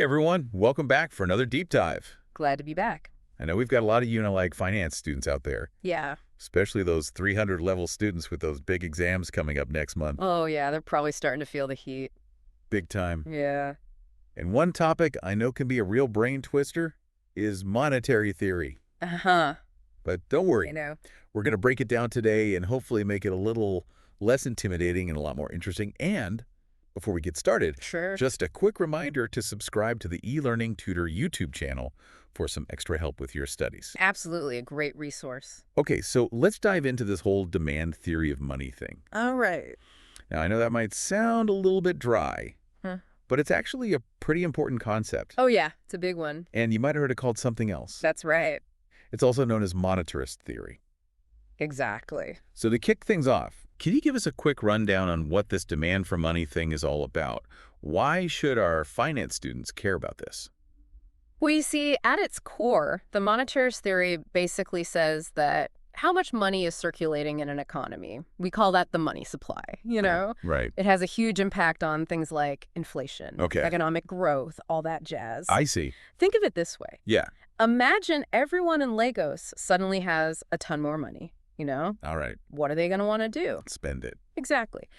everyone, welcome back for another deep dive. Glad to be back. I know we've got a lot of Unilag finance students out there, Yeah. especially those 300 level students with those big exams coming up next month. Oh, yeah, they're probably starting to feel the heat. Big time. Yeah. And one topic I know can be a real brain twister is monetary theory. Uh-huh. But don't worry, I know. we're going to break it down today and hopefully make it a little less intimidating and a lot more interesting. And before we get started, Sure. just a quick reminder to subscribe to the eLearning Tutor YouTube channel for some extra help with your studies. Absolutely a great resource. Okay, so let's dive into this whole demand theory of money thing. All right. Now, I know that might sound a little bit dry, but it's actually a pretty important concept. Oh, yeah, it's a big one. And you might have heard it called something else. That's right. It's also known as monetarist theory. Exactly. So to kick things off, can you give us a quick rundown on what this demand for money thing is all about? Why should our finance students care about this? Well, you see, at its core, the monetarist theory basically says that how much money is circulating in an economy. We call that the money supply, you know? Right. It has a huge impact on things like inflation, Okay. economic growth, all that jazz. I see. Think of it this way. Yeah. Imagine everyone in Lagos suddenly has a ton more money, you know? All right. What are they going to want to do? Spend it. Exactly.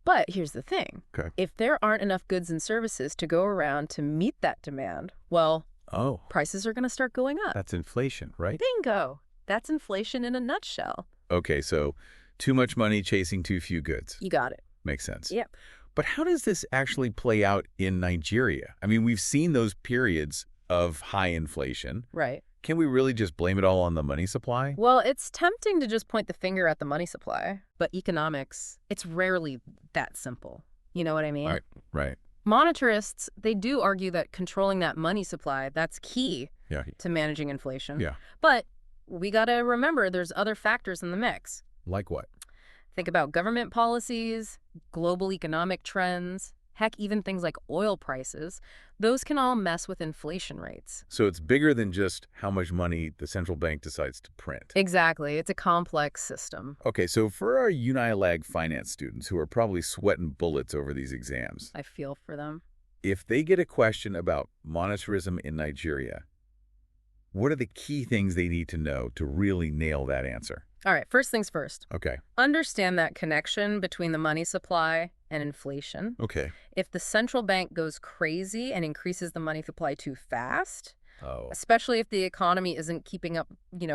But here's the thing. Okay. If there aren't enough goods and services to go around to meet that demand, well, Oh, prices are going to start going up. that's inflation, right? Bingo. That's inflation in a nutshell. Okay, so too much money chasing too few goods. You got it. Makes sense. Yep. But how does this actually play out in Nigeria? I mean, we've seen those periods of high inflation. Right. Can we really just blame it all on the money supply? Well, it's tempting to just point the finger at the money supply, but economics, it's rarely that simple. You know what I mean? Right. Monetarists, they do argue that controlling that money supply, that's key Yeah. to managing inflation. Yeah. But we got to remember there's other factors in the mix. Like what? Think about government policies, global economic trends, heck, even things like oil prices. Those can all mess with inflation rates. So it's bigger than just how much money the central bank decides to print. Exactly. It's a complex system. Okay, so for our Unilag finance students who are probably sweating bullets over these exams, I feel for them. if they get a question about monetarism in Nigeria, what are the key things they need to know to really nail that answer? All right, first things first. Okay. Understand that connection between the money supply and inflation. Okay. If the central bank goes crazy and increases the money supply too fast, Oh. especially if the economy isn't keeping up,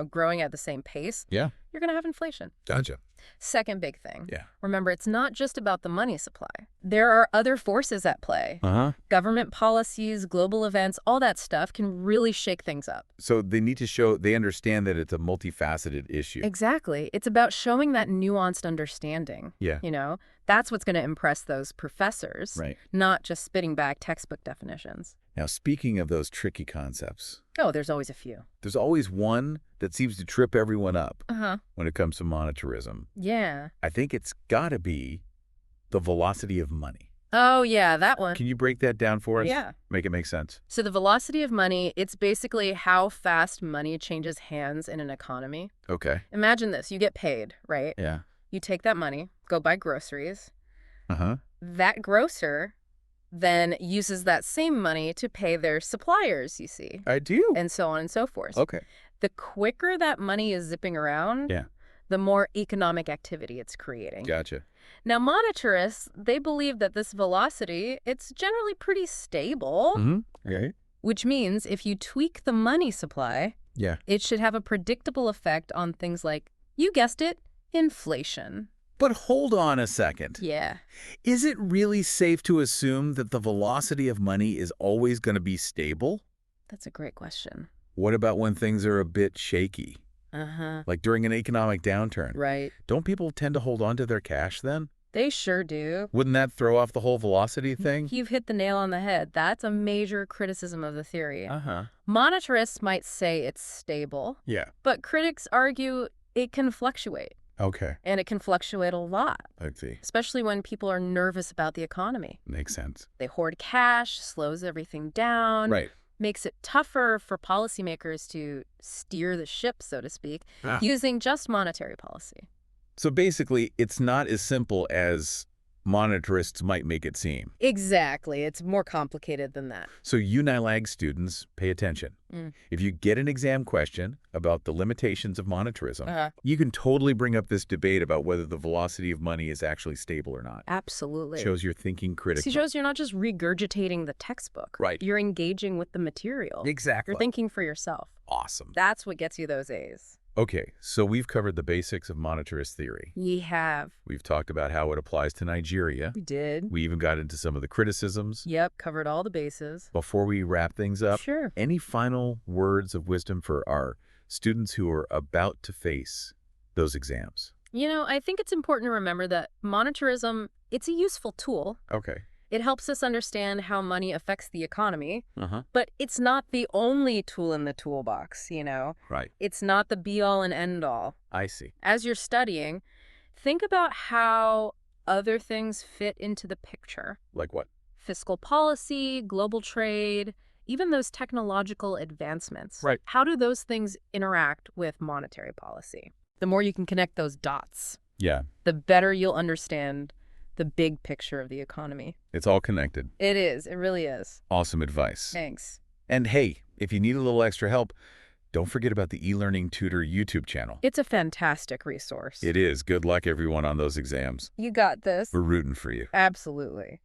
growing at the same pace, Yeah. you're going to have inflation. Gotcha. Second big thing. Yeah. Remember, it's not just about the money supply. There are other forces at play. Uh-huh. Government policies, global events, all that stuff can really shake things up. So they need to show they understand that it's a multifaceted issue. Exactly. It's about showing that nuanced understanding. Yeah. That's what's going to impress those professors, Right. not just spitting back textbook definitions. Now, speaking of those tricky concepts, Oh, there's always a few. there's always one that seems to trip everyone up Uh-huh. when it comes to monetarism. Yeah. I think it's got to be the velocity of money. Oh, yeah, that one. Can you break that down for us? Yeah. Make it make sense. So the velocity of money, it's basically how fast money changes hands in an economy. Okay. Imagine this. You get paid, right? Yeah. You take that money, go buy groceries. Uh-huh. That grocer then uses that same money to pay their suppliers, you see, I do. and so on and so forth. Okay. The quicker that money is zipping around, Yeah. the more economic activity it's creating. Gotcha. Now, monetarists, they believe that this velocity, it's generally pretty stable, Mm-hmm. Okay. which means if you tweak the money supply, Yeah. it should have a predictable effect on things like, you guessed it, inflation. But hold on a second. Yeah. Is it really safe to assume that the velocity of money is always going to be stable? That's a great question. What about when things are a bit shaky? Uh-huh. Like during an economic downturn? Right. Don't people tend to hold on to their cash then? They sure do. Wouldn't that throw off the whole velocity thing? You've hit the nail on the head. That's a major criticism of the theory. Uh-huh. Monetarists might say it's stable, Yeah. but critics argue it can fluctuate, Okay. and it can fluctuate a lot, I see. especially when people are nervous about the economy. Makes sense. They hoard cash, slows everything down, Right. makes it tougher for policymakers to steer the ship, so to speak, using just monetary policy. So basically, it's not as simple as monetarists might make it seem. Exactly. It's more complicated than that. So UNILAG students, pay attention. Mm. If you get an exam question about the limitations of monetarism, Uh-huh. you can totally bring up this debate about whether the velocity of money is actually stable or not. Absolutely. Shows you're thinking critically. It shows you're not just regurgitating the textbook. Right. You're engaging with the material. Exactly. You're thinking for yourself. Awesome. That's what gets you those A's. Okay, so we've covered the basics of monetarist theory. We have. We've talked about how it applies to Nigeria. We did. We even got into some of the criticisms. Yep, covered all the bases. Before we wrap things up, Sure. any final words of wisdom for our students who are about to face those exams? I think it's important to remember that monetarism, it's a useful tool. Okay. It helps us understand how money affects the economy, Uh-huh. but it's not the only tool in the toolbox, Right. It's not the be-all and end-all. I see. As you're studying, think about how other things fit into the picture. Like what? Fiscal policy, global trade, even those technological advancements. Right. How do those things interact with monetary policy? The more you can connect those dots, Yeah, the better you'll understand the big picture of the economy. it's all connected. It is. It really is. Awesome advice. Thanks. And hey, if you need a little extra help, don't forget about the eLearning Tutor YouTube channel. It's a fantastic resource. It is. Good luck, everyone, on those exams. You got this. We're rooting for you. Absolutely.